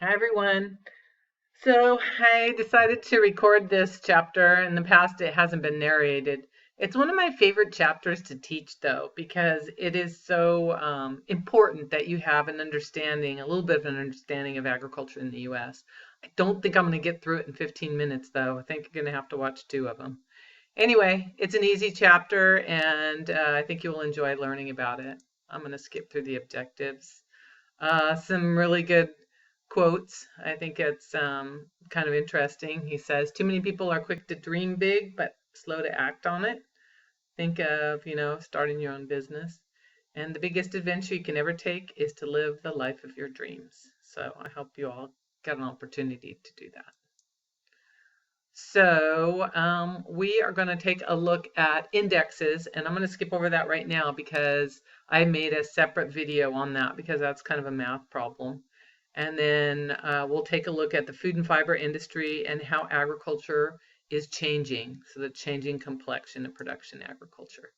Hi, everyone. So I decided to record this chapter. In the past, it hasn't been narrated. It's one of my favorite chapters to teach, though, because it is so important that you have an understanding, a little bit of an understanding of agriculture in the U.S. I don't think I'm going to get through it in 15 minutes, though. I think you're going to have to watch two of them. Anyway, it's an easy chapter, and I think you will enjoy learning about it. I'm going to skip through the objectives. Some really good quotes. I think it's kind of interesting. He says, "Too many people are quick to dream big, but slow to act on it. Think of, starting your own business. And the biggest adventure you can ever take is to live the life of your dreams." So I hope you all get an opportunity to do that. So we are going to take a look at indexes, and I'm going to skip over that right now because I made a separate video on that because that's kind of a math problem. And then we'll take a look at the food and fiber industry and how agriculture is changing. So the changing complexion of production agriculture.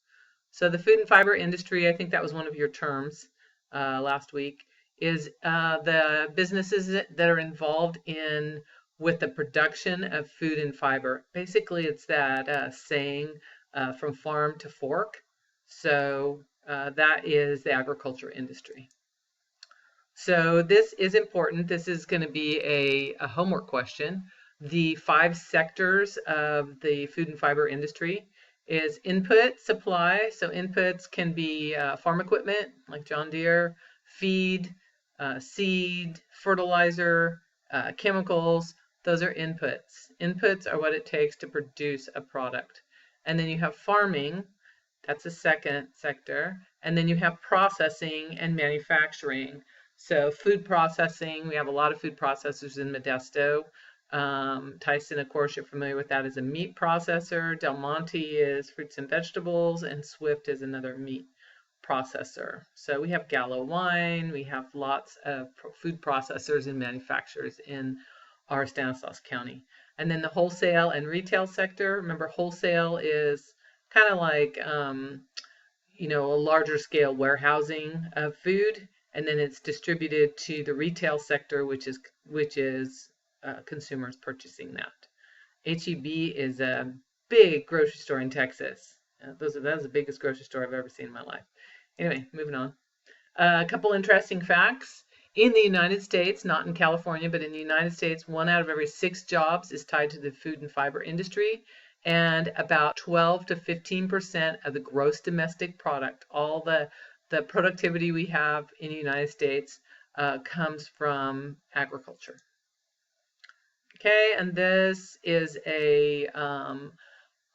So the food and fiber industry, I think that was one of your terms last week, is the businesses that are involved in with the production of food and fiber. Basically, it's that saying from farm to fork. So that is the agriculture industry. So this is important. This is going to be a homework question. The five sectors of the food and fiber industry is input, supply. So inputs can be farm equipment like John Deere, feed, seed, fertilizer, chemicals. Those are inputs. Inputs are what it takes to produce a product. And then you have farming. That's the second sector. And then you have processing and manufacturing. So food processing, we have a lot of food processors in Modesto. Tyson, of course, you're familiar with that as a meat processor. Del Monte is fruits and vegetables, and Swift is another meat processor. So we have Gallo Wine, we have lots of food processors and manufacturers in our Stanislaus County. And then the wholesale and retail sector. Remember, wholesale is kind of like a larger scale warehousing of food, and then it's distributed to the retail sector, which is consumers purchasing that. HEB is a big grocery store in Texas. That's the biggest grocery store I've ever seen in my life. Anyway, moving on. A couple interesting facts. In the United States, not in California, but in the United States, 1 out of every 6 jobs is tied to the food and fiber industry, and about 12 to 15% of the gross domestic product, all the productivity we have in the United States, comes from agriculture. Okay, and this is a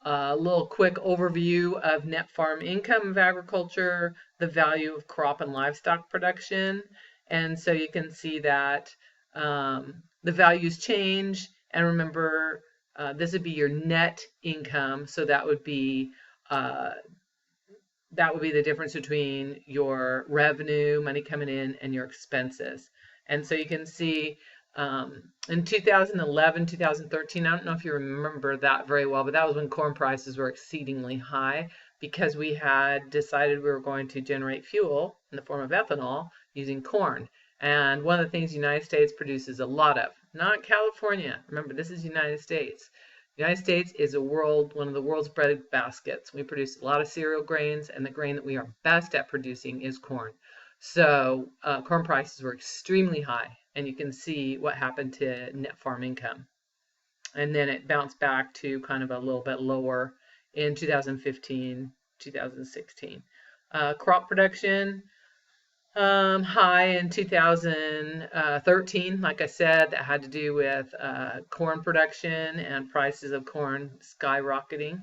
little quick overview of net farm income of agriculture, the value of crop and livestock production. And so you can see that the values change. And remember, this would be your net income. So uh, that would be the difference between your revenue, money coming in, and your expenses. And so you can see in 2011, 2013, I don't know if you remember that very well, but that was when corn prices were exceedingly high because we had decided we were going to generate fuel in the form of ethanol using corn. And one of the things the United States produces a lot of, not California. Remember, this is United States. The United States is one of the world's bread baskets. We produce a lot of cereal grains, and the grain that we are best at producing is corn. So corn prices were extremely high, and you can see what happened to net farm income. And then it bounced back to kind of a little bit lower in 2015, 2016. Crop production, high in 2013. Like I said, that had to do with corn production and prices of corn skyrocketing.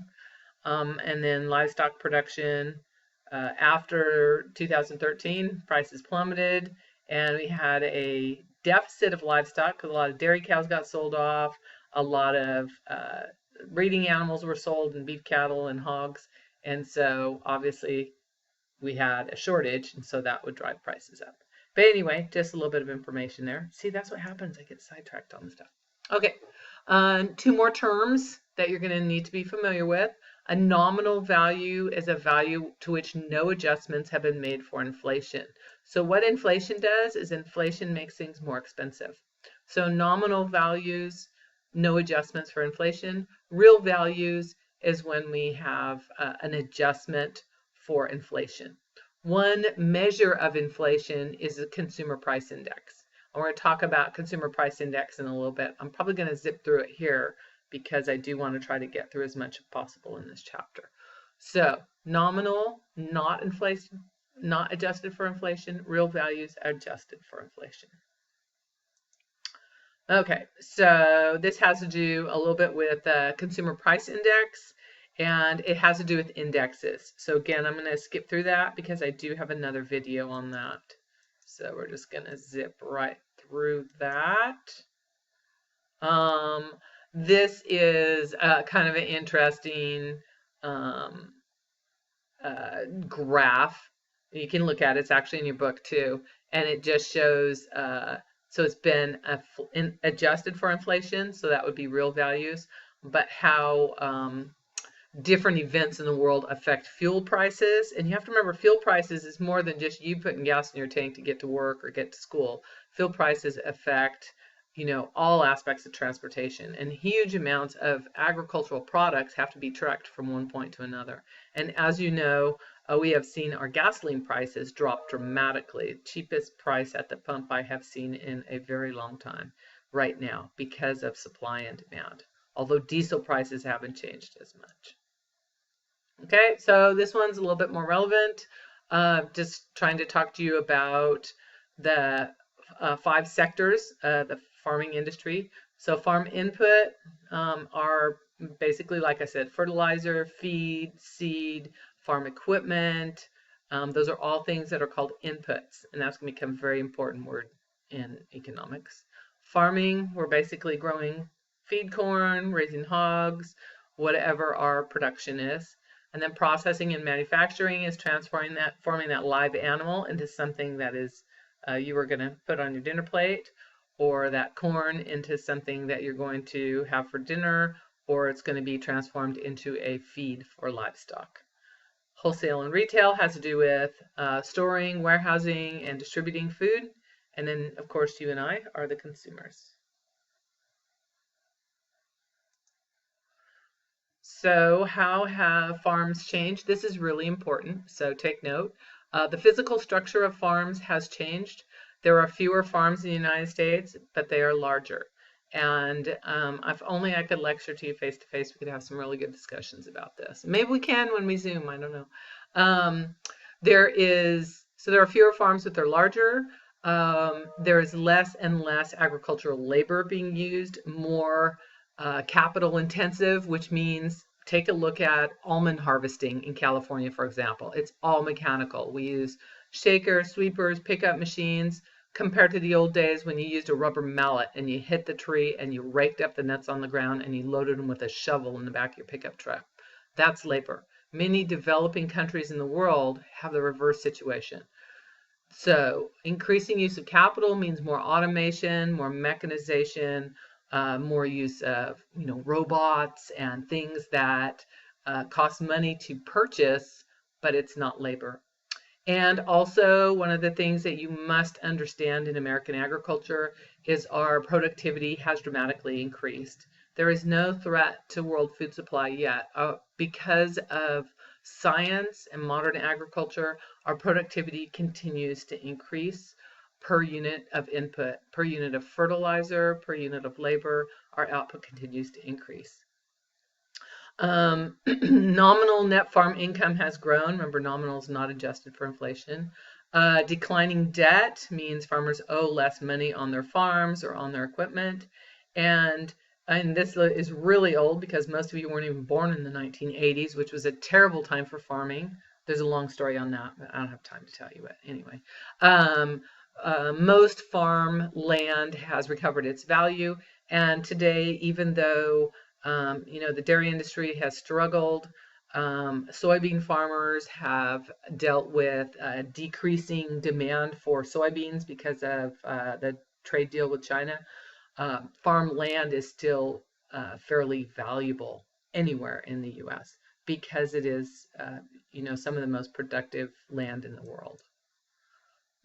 And then livestock production after 2013, prices plummeted, and we had a deficit of livestock because a lot of dairy cows got sold off, a lot of breeding animals were sold, and beef cattle and hogs, and so obviously we had a shortage, and so that would drive prices up. But anyway, just a little bit of information there. See, that's what happens. I get sidetracked on the stuff. Okay, two more terms that you're going to need to be familiar with. A nominal value is a value to which no adjustments have been made for inflation. So what inflation does is inflation makes things more expensive. So nominal values, no adjustments for inflation. Real values is when we have an adjustment for inflation. One measure of inflation is the consumer price index. We're going to talk about consumer price index in a little bit. I'm probably going to zip through it here because I do want to try to get through as much as possible in this chapter. So nominal, not inflation, not adjusted for inflation. Real values adjusted for inflation. Okay, so this has to do a little bit with the consumer price index, and it has to do with indexes. So again, I'm going to skip through that because I do have another video on that. So we're just going to zip right through that. This is kind of an interesting graph. You can look at it. It's actually in your book too, and it just shows. So it's been adjusted for inflation, so that would be real values, but how different events in the world affect fuel prices. And you have to remember, fuel prices is more than just you putting gas in your tank to get to work or get to school. Fuel prices affect, all aspects of transportation, and huge amounts of agricultural products have to be trucked from one point to another. And as you know, we have seen our gasoline prices drop dramatically. Cheapest price at the pump I have seen in a very long time right now because of supply and demand, although diesel prices haven't changed as much. Okay, so this one's a little bit more relevant. Just trying to talk to you about the 5 sectors, the farming industry. So farm input are basically, like I said, fertilizer, feed, seed, farm equipment. Those are all things that are called inputs, and that's going to become a very important word in economics. Farming, we're basically growing feed corn, raising hogs, whatever our production is. And then processing and manufacturing is forming that live animal into something that is you were going to put on your dinner plate, or that corn into something that you're going to have for dinner, or it's going to be transformed into a feed for livestock. Wholesale and retail has to do with storing, warehousing, and distributing food. And then, of course, you and I are the consumers. So how have farms changed? This is really important, so take note. The physical structure of farms has changed. There are fewer farms in the United States, but they are larger. And if only I could lecture to you face to face, we could have some really good discussions about this. Maybe we can when we Zoom, I don't know. There are fewer farms, but they're larger. There is less and less agricultural labor being used, more capital intensive, which means take a look at almond harvesting in California, for example. It's all mechanical. We use shakers, sweepers, pickup machines, compared to the old days when you used a rubber mallet and you hit the tree and you raked up the nuts on the ground and you loaded them with a shovel in the back of your pickup truck. That's labor. Many developing countries in the world have the reverse situation. So increasing use of capital means more automation, more mechanization, more use of robots and things that cost money to purchase, but it's not labor. And also, one of the things that you must understand in American agriculture is our productivity has dramatically increased. There is no threat to world food supply yet. Because of science and modern agriculture, our productivity continues to increase per unit of input, per unit of fertilizer, per unit of labor. Our output continues to increase. Nominal net farm income has grown. Remember, nominal is not adjusted for inflation. Declining debt means farmers owe less money on their farms or on their equipment. And this is really old because most of you weren't even born in the 1980s, which was a terrible time for farming. There's a long story on that, but I don't have time to tell you it anyway. Most farm land has recovered its value. And today, even though the dairy industry has struggled, soybean farmers have dealt with decreasing demand for soybeans because of the trade deal with China. Farm land is still fairly valuable anywhere in the U.S. because it is, some of the most productive land in the world.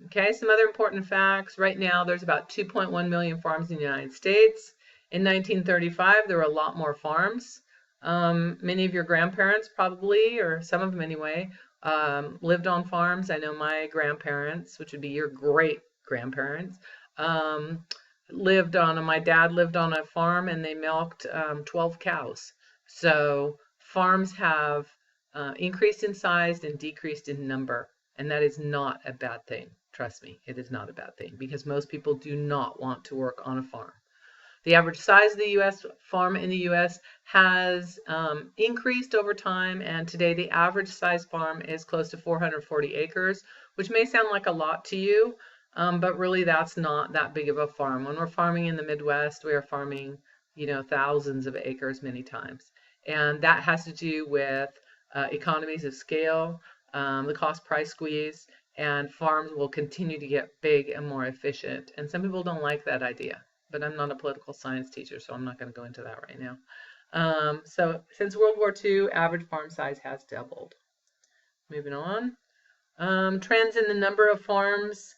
Okay, some other important facts. Right now, there's about 2.1 million farms in the United States. In 1935, there were a lot more farms. Many of your grandparents probably, or some of them anyway, lived on farms. I know my grandparents, which would be your great grandparents, my dad lived on a farm and they milked 12 cows. So farms have increased in size and decreased in number. And that is not a bad thing. Trust me, it is not a bad thing because most people do not want to work on a farm. The average size of the U.S. farm in the U.S. has increased over time, and today the average size farm is close to 440 acres, which may sound like a lot to you, but really that's not that big of a farm. When we're farming in the Midwest, we are farming, thousands of acres many times, and that has to do with economies of scale, the cost price squeeze, and farms will continue to get big and more efficient. And some people don't like that idea, but I'm not a political science teacher, so I'm not going to go into that right now. So since World War II, average farm size has doubled. Moving on. Trends in the number of farms,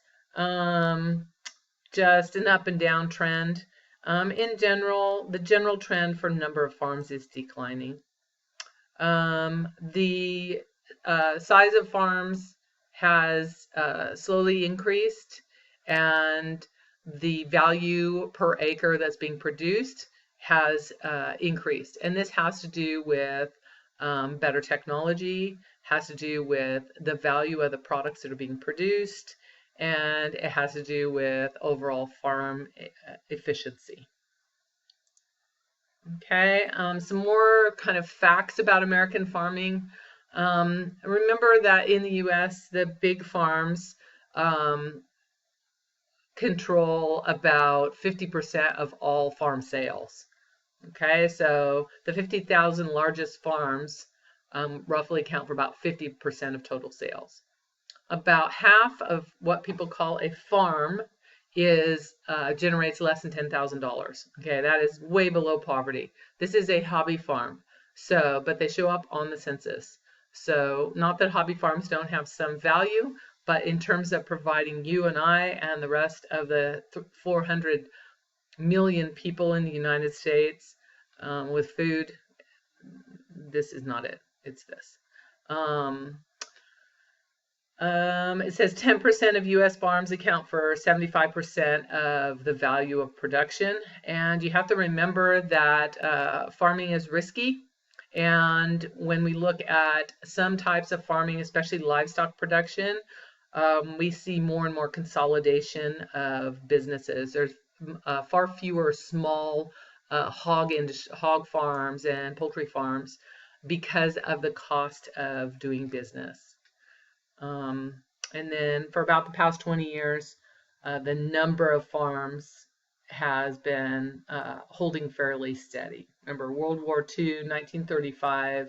just an up and down trend. In general, the general trend for number of farms is declining. The size of farms has slowly increased, and the value per acre that's being produced has increased. And this has to do with better technology, has to do with the value of the products that are being produced, and it has to do with overall farm efficiency. Okay, some more kind of facts about American farming. Remember that in the U.S., the big farms control about 50% of all farm sales. Okay, so the 50,000 largest farms roughly account for about 50% of total sales. About half of what people call a farm is generates less than $10,000. Okay, that is way below poverty. This is a hobby farm, so but they show up on the census. So not that hobby farms don't have some value, but in terms of providing you and I and the rest of the 400 million people in the United States with food, this is not it. It's this. It says 10% of U.S. farms account for 75% of the value of production. And you have to remember that farming is risky. And when we look at some types of farming, especially livestock production, we see more and more consolidation of businesses. There's far fewer small hog farms and poultry farms because of the cost of doing business. And then for about the past 20 years, the number of farms has been holding fairly steady. Remember, World War II, 1935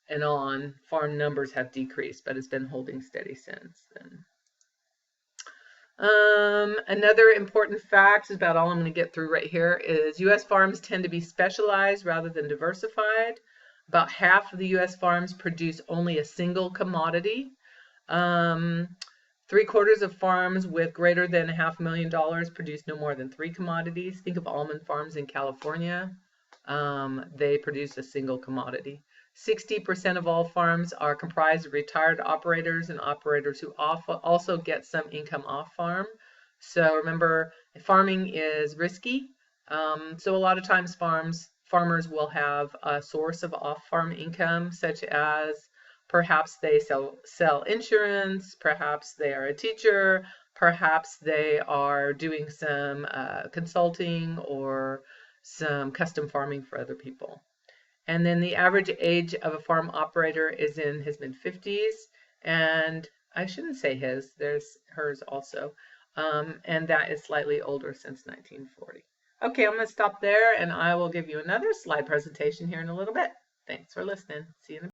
and on, farm numbers have decreased, but it's been holding steady since then. Another important fact is about all I'm going to get through right here is U.S. farms tend to be specialized rather than diversified. About half of the U.S. farms produce only a single commodity. 3/4 of farms with greater than $500,000 produce no more than 3 commodities. Think of almond farms in California. They produce a single commodity. 60% of all farms are comprised of retired operators and operators who also get some income off farm. So remember, farming is risky. So a lot of times farmers will have a source of off-farm income, such as perhaps they sell insurance, perhaps they are a teacher, perhaps they are doing some consulting or some custom farming for other people. And then the average age of a farm operator is in his mid-50s, and I shouldn't say his, there's hers also, and that is slightly older since 1940. Okay, I'm going to stop there, and I will give you another slide presentation here in a little bit. Thanks for listening. See you in a